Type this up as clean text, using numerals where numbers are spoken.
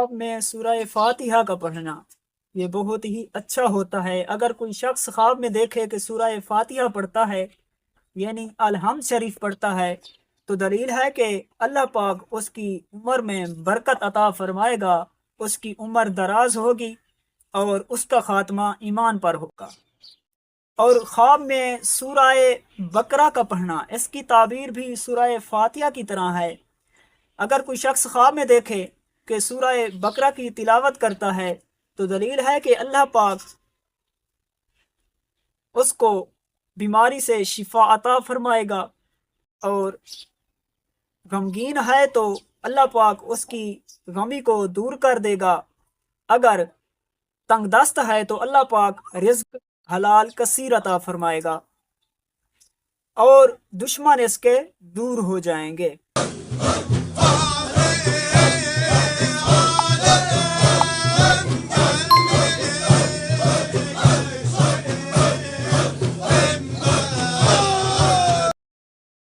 خواب میں سورہ فاتحہ کا پڑھنا یہ بہت ہی اچھا ہوتا ہے۔ اگر کوئی شخص خواب میں دیکھے کہ سورہ فاتحہ پڑھتا ہے، یعنی الحمد شریف پڑھتا ہے، تو دلیل ہے کہ اللہ پاک اس کی عمر میں برکت عطا فرمائے گا، اس کی عمر دراز ہوگی اور اس کا خاتمہ ایمان پر ہوگا۔ اور خواب میں سورہ بقرہ کا پڑھنا، اس کی تعبیر بھی سورہ فاتحہ کی طرح ہے۔ اگر کوئی شخص خواب میں دیکھے کہ سورہ بقرہ کی تلاوت کرتا ہے تو دلیل ہے کہ اللہ پاک اس کو بیماری سے شفا عطا فرمائے گا، اور غمگین ہے تو اللہ پاک اس کی غمی کو دور کر دے گا، اگر تنگ دست ہے تو اللہ پاک رزق حلال کثیر عطا فرمائے گا اور دشمن اس کے دور ہو جائیں گے۔